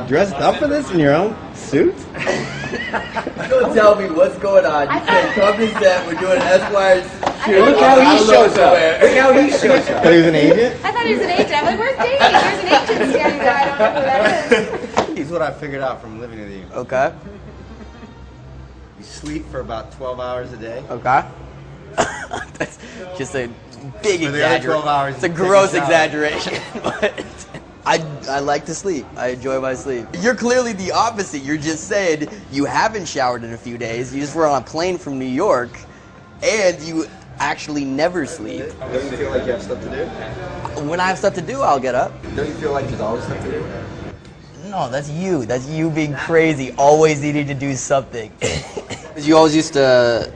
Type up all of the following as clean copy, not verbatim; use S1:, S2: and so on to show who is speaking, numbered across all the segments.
S1: Dressed up for this in your own suit?
S2: Don't tell me what's going on. You said come to set, we're doing Esquire's shoot.
S1: Look how he shows up. Look how he shows up. He was an agent?
S3: I thought he was an agent. I'm like, where's Dave? There's an agent standing there. I don't know who that is.
S1: Here's what I figured out from living with you.
S4: Okay.
S1: You sleep for about 12 hours a day.
S4: Okay. That's just a big
S1: For the other 12
S4: exaggeration.
S1: hours,
S4: It's a
S1: you take a
S4: gross
S1: shower.
S4: exaggeration. But I like to sleep. I enjoy my sleep. You're clearly the opposite. You're just saying you haven't showered in a few days. You just were on a plane from New York, and you actually never sleep.
S1: Don't you feel like you have stuff to do?
S4: When I have stuff to do, I'll get up.
S1: Don't you feel like there's always stuff to do?
S4: No, that's you. That's you being crazy, always needing to do something. You always used to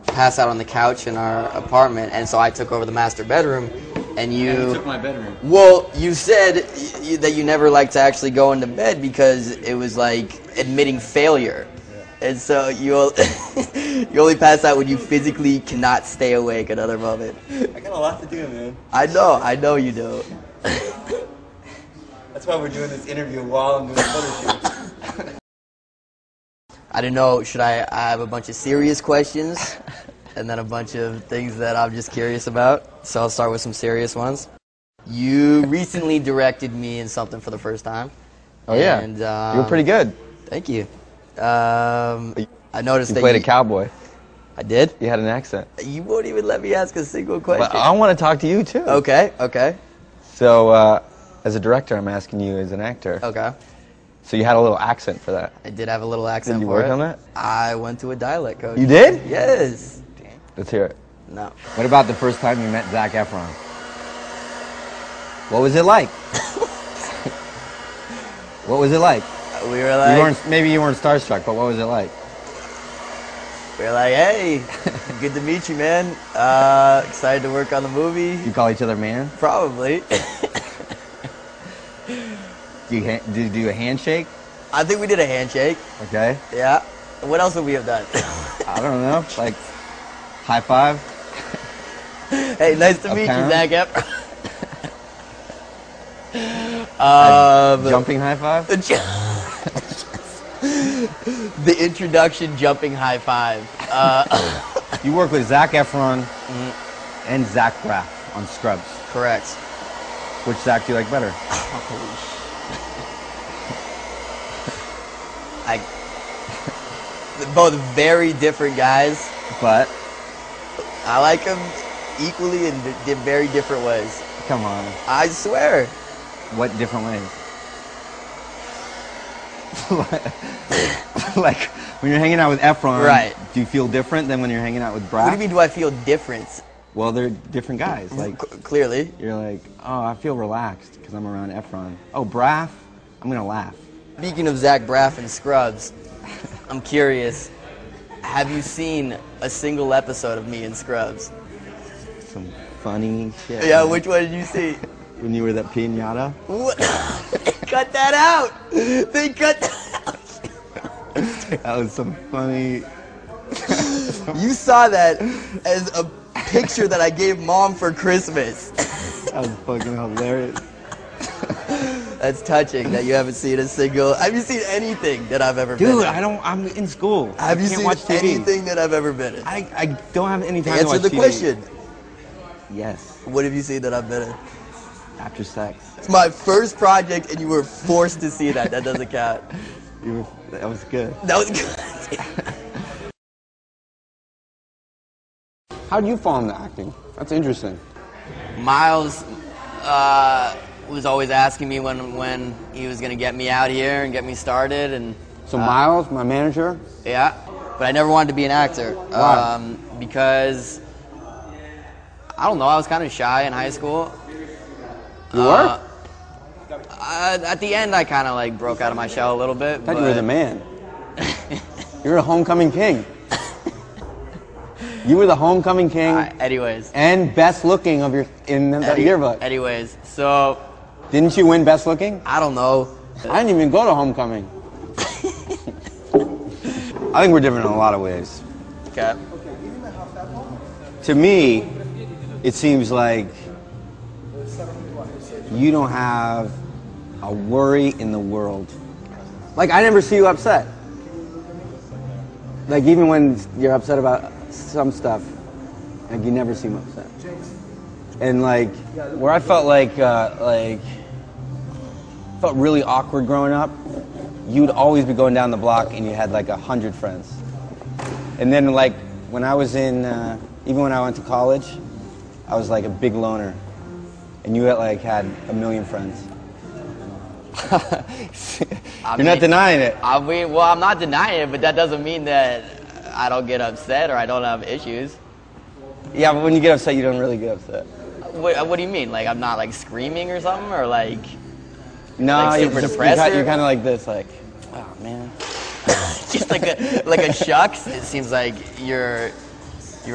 S4: pass out on the couch in our apartment, and so I took over the master bedroom, and you
S2: took my bedroom.
S4: Well, you said that you never liked to actually go into bed because it was like admitting failure. And so you only pass out when you physically cannot stay awake another moment.
S1: I got a lot to do, man.
S4: I know you do.
S1: That's why we're doing this interview while I'm doing photo shoots.
S4: I didn't know, should I have a bunch of serious questions and then a bunch of things that I'm just curious about? So I'll start with some serious ones. You recently directed me in something for the first time.
S5: Oh yeah,
S4: And,
S5: you were pretty good.
S4: Thank you. I noticed
S5: You
S4: that
S5: played a cowboy.
S4: I did?
S5: You had an accent.
S4: You won't even let me ask a single question.
S5: But I want to talk to you too.
S4: Okay, okay,
S5: So, as a director, I'm asking you as an actor.
S4: okay.
S5: So you had a little accent for that.
S4: I did have a little accent
S5: Did you
S4: for
S5: work
S4: it.
S5: on that?
S4: I went to a dialect coach.
S5: You did?
S4: Yes.
S5: Let's hear it.
S4: No.
S6: What about the first time you met Zac Efron? What was it like? What was it like?
S4: We were like,
S6: Maybe you weren't starstruck, but what was it like?
S4: hey, good to meet you, man. Excited to work on the movie.
S6: You call each other man?
S4: Probably.
S6: Did you do a handshake?
S4: I think we did a handshake.
S6: Okay.
S4: Yeah. What else would we have done?
S6: I don't know, like high five?
S4: Hey, nice to meet
S6: pound?
S4: you, Zac Efron.
S6: Jumping high five?
S4: The introduction jumping high five.
S6: You work with Zac Efron and Zach Braff on Scrubs.
S4: Correct.
S6: Which Zach do you like better?
S4: Both very different guys.
S6: But,
S4: I like them equally in very different ways.
S6: come on,
S4: I swear.
S6: what different ways? Like, when you're hanging out with Efron,
S4: Right.
S6: do you feel different than when you're hanging out with Braff?
S4: What do you mean, do I feel different?
S6: Well, they're different guys. Like,
S4: Clearly.
S6: you're like, oh, I feel relaxed because I'm around Efron. Oh, Braff, I'm gonna laugh.
S4: Speaking of Zach Braff and Scrubs, I'm curious, have you seen a single episode of me in Scrubs?
S6: Some funny shit.
S4: Yeah,
S6: man.
S4: which one did you see?
S6: When you were that pinata?
S4: What? They cut that out! They cut that out!
S6: That was some funny.
S4: You saw that as a picture that I gave Mom for Christmas.
S6: That was fucking hilarious.
S4: That's touching that you haven't seen a single... Have you seen anything that I've ever been in?
S6: Dude, I'm in school.
S4: Have
S6: I
S4: you
S6: can't
S4: seen
S6: watch TV.
S4: anything that I've ever been in?
S6: I don't have any time to
S4: Answer
S6: watch
S4: the
S6: TV.
S4: question.
S6: Yes.
S4: What have you seen that I've been in?
S6: After sex.
S4: It's my first project and you were forced to see that. That doesn't count.
S6: That was good.
S4: That was good.
S5: How do you fall into acting? That's interesting.
S4: Miles was always asking me when he was going to get me out here and get me started. And
S5: So Miles, my manager,
S4: yeah, but I never wanted to be an actor.
S5: Why?
S4: Because, I don't know, I was kind of shy in high school.
S5: you were?
S4: At the end, I kind of like broke out of my shell a little bit.
S5: I thought you were the man. You're a homecoming king. You were the homecoming king
S4: Anyways.
S5: and best looking of in the yearbook.
S4: Anyways, so,
S5: Didn't you win best looking?
S4: I don't know.
S5: I didn't even go to homecoming.
S6: I think we're different in a lot of ways.
S4: Okay.
S6: To me, it seems like you don't have a worry in the world. Like, I never see you upset. Like, even when you're upset about some stuff, like, you never seem upset. And, like, where I felt felt really awkward growing up, you'd always be going down the block and you had, like, 100 friends. And then, like, when I was in, even when I went to college, I was, like, a big loner. And you had, like, had 1 million friends. You're not denying it.
S4: Well, I'm not denying it, but that doesn't mean that I don't get upset or I don't have issues.
S6: Yeah, but when you get upset, you don't really get upset.
S4: What do you mean? Like, I'm not, like, screaming or something? Or, like,
S6: no,
S4: like super depressed?
S6: You're kind of like this, like, oh, man.
S4: Just like a shucks. It seems like you're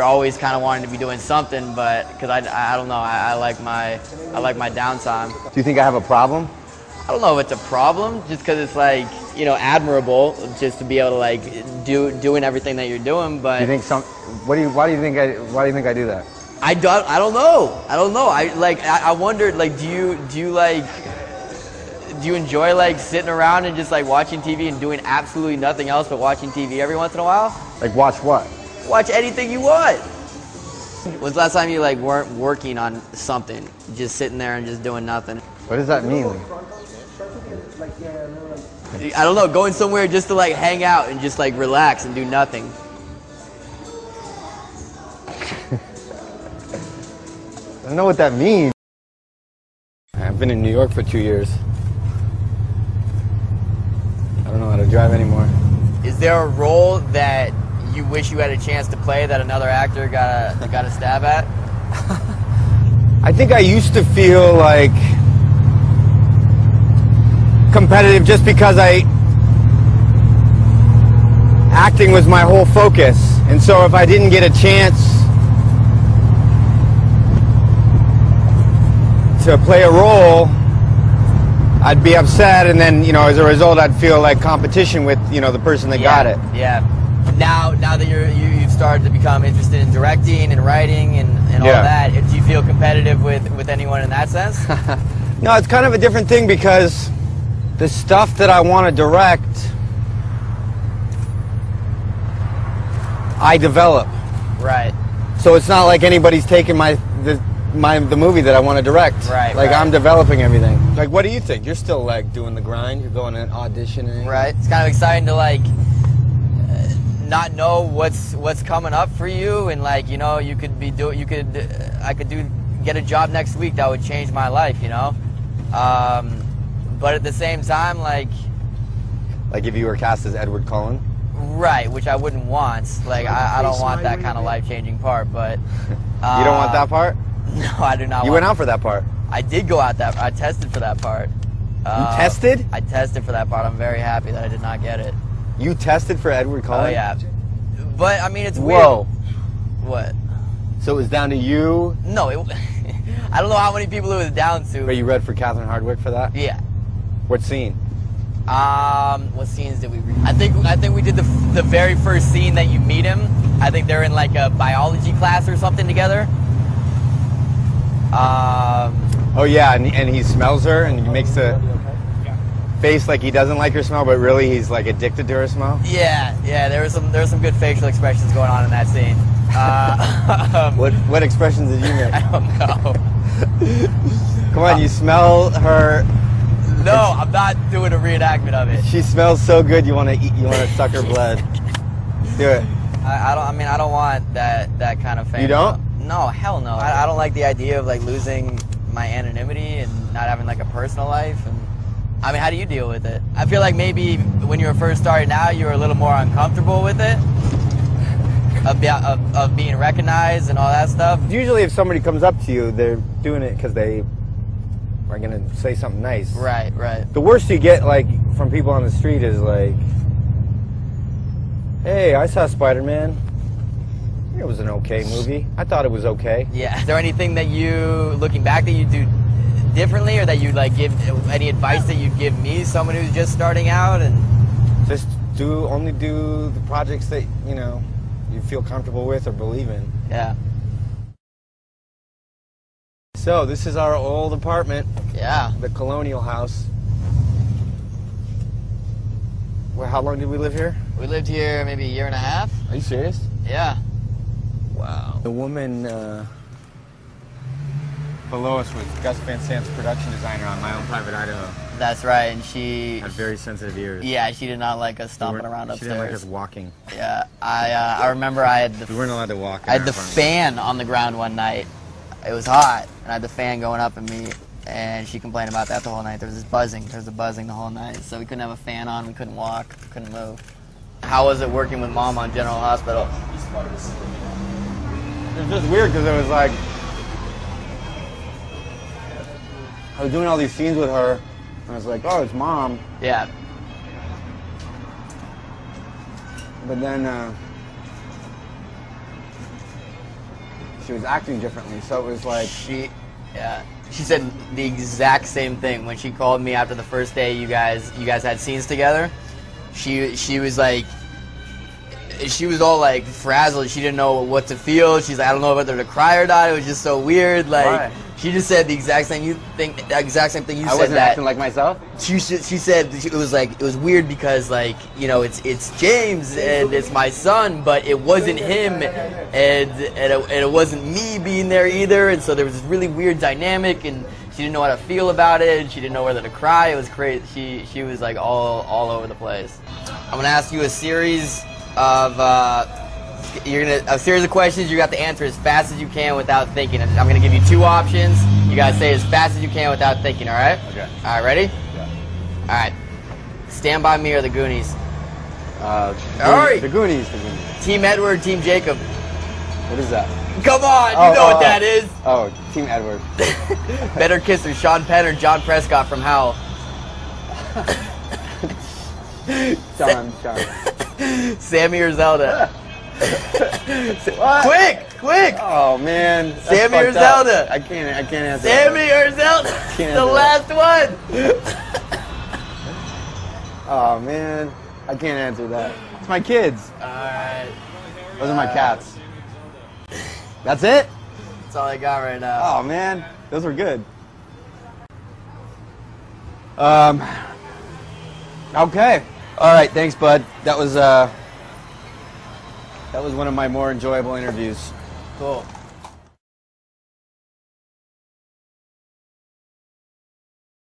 S4: always kind of wanting to be doing something, but because I don't know, I like my downtime.
S6: Do you think I have a problem?
S4: I don't know if it's a problem, just because it's like, you know, admirable just to be able to like doing everything that you're doing. But
S6: you think why do you think I do that?
S4: I don't know. I wondered, like, do you enjoy like sitting around and just like watching TV and doing absolutely nothing else but watching TV every once in a while?
S6: Like, watch what?
S4: Watch anything you want. When's the last time you like weren't working on something, just sitting there and just doing nothing?
S6: What does that mean?
S4: I don't know, going somewhere just to like hang out and just like relax and do nothing.
S6: I don't know what that means. I've been in New York for 2 years. I don't know how to drive anymore.
S4: Is there a role that you wish you had a chance to play that another actor got a stab at?
S6: I think I used to feel like competitive just because acting was my whole focus, and so if I didn't get a chance to play a role, I'd be upset, and then, you know, as a result, I'd feel like competition with, you know, the person that got it.
S4: Yeah. Now that you've started to become interested in directing and writing and all that, do you feel competitive with anyone in that sense?
S6: No, it's kind of a different thing because the stuff that I want to direct, I develop.
S4: Right.
S6: So it's not like anybody's taking the movie that I want to direct.
S4: Right.
S6: Like, I'm developing everything. Like, what do you think? You're still like doing the grind. You're going and auditioning.
S4: Right. It's kind of exciting to like not know what's coming up for you, and like, you know, I could get a job next week that would change my life, you know. But at the same time, like
S6: if you were cast as Edward Cullen.
S4: Right, which I wouldn't want. Like, I don't want that kind of life-changing part, but...
S6: You don't want that part?
S4: No, I do not
S6: You went out for that part?
S4: I did go out I tested for that part.
S6: You tested?
S4: I tested for that part. I'm very happy that I did not get it.
S6: You tested for Edward Cullen?
S4: Oh, yeah. But, I mean, it's weird.
S6: Whoa.
S4: What?
S6: So it was down to you?
S4: No, I don't know how many people it was down to.
S6: But you read for Catherine Hardwicke for that?
S4: Yeah.
S6: What scene?
S4: What scenes did we read? I think we did the very first scene that you meet him. I think they're in like a biology class or something together.
S6: Oh yeah, and he smells her and he makes the face like he doesn't like her smell, but really he's like addicted to her smell.
S4: Yeah, there were some good facial expressions going on in that scene.
S6: What expressions did you make?
S4: I don't know.
S6: Come on, you smell her.
S4: No, I'm not doing a reenactment of it.
S6: She smells so good, you want to suck her blood. Do it.
S4: I don't want that kind of fame.
S6: You don't?
S4: No, hell no. I don't like the idea of like losing my anonymity and not having like a personal life. And I mean, how do you deal with it? I feel like maybe when you were first starting out, you were a little more uncomfortable with it, of being recognized and all that stuff.
S6: Usually, if somebody comes up to you, they're doing it because they are gonna say something nice.
S4: Right.
S6: The worst you get, like, from people on the street is like, "Hey, I saw Spider-Man. It was an okay movie. I thought it was okay."
S4: Yeah. Is there anything that you, looking back, that you do differently, or that you'd like give any advice that you'd give me, someone who's just starting out? And
S6: just only do the projects that, you know, you feel comfortable with or believe in.
S4: Yeah.
S6: So this is our old apartment.
S4: Yeah.
S6: The colonial house. Well, how long did we live here?
S4: We lived here maybe a year and a half.
S6: Are you serious?
S4: Yeah.
S6: Wow. The woman below us was Gus Van Sant's production designer on My Own Private Idaho.
S4: That's right, and she
S6: Had very sensitive ears.
S4: Yeah, she did not like us stomping around
S6: She didn't like
S4: upstairs.
S6: us walking.
S4: Yeah, I remember I had the
S6: We weren't allowed to walk.
S4: I had the fan on the ground one night. It was hot, and I had the fan going up at me, and she complained about that the whole night. There was this buzzing. There was a buzzing the whole night, so we couldn't have a fan on. We couldn't walk. Couldn't move. How was it working with Mom on General Hospital?
S6: It was just weird because it was like I was doing all these scenes with her, and I was like, "Oh, it's Mom."
S4: Yeah.
S6: But then she was acting differently, so it was like
S4: She said the exact same thing when she called me after the first day you guys had scenes together. She was like, she was all like frazzled. She didn't know what to feel. She's like, I don't know whether to cry or not. It was just so weird. Like,
S6: Why?
S4: she just said the exact same thing you said.
S6: I wasn't acting like myself.
S4: She said it was weird because, like, you know, it's James and it's my son, but it wasn't him, and it wasn't me being there either. And so there was this really weird dynamic, and she didn't know how to feel about it, and she didn't know whether to cry. It was crazy. She was like all over the place. I'm gonna ask you a series of a series of questions. You got to answer as fast as you can without thinking. I'm gonna give you two options. You gotta say as fast as you can without thinking. All right?
S6: Okay.
S4: All right. Ready?
S6: Yeah.
S4: All right. Stand by Me or The Goonies?
S6: The Goonies.
S4: Team Edward, Team Jacob.
S6: What is that?
S4: Come on, you know what that is.
S6: Oh, Team Edward.
S4: Better Kisser, Sean Penn or John Prescott from Howl?
S6: Sean.
S4: Sammy or Zelda?
S6: What?
S4: Quick!
S6: Oh man. That's
S4: Sammy or
S6: fucked up.
S4: Zelda?
S6: I can't answer.
S4: Sammy or Zelda?
S6: Can't
S4: The
S6: answer
S4: last one.
S6: Oh man, I can't answer that. It's my kids.
S4: All right.
S6: Those are my cats. That's it?
S4: That's all I got right now.
S6: Oh man, those were good. Okay. All right, thanks, bud. That was one of my more enjoyable interviews.
S4: Cool.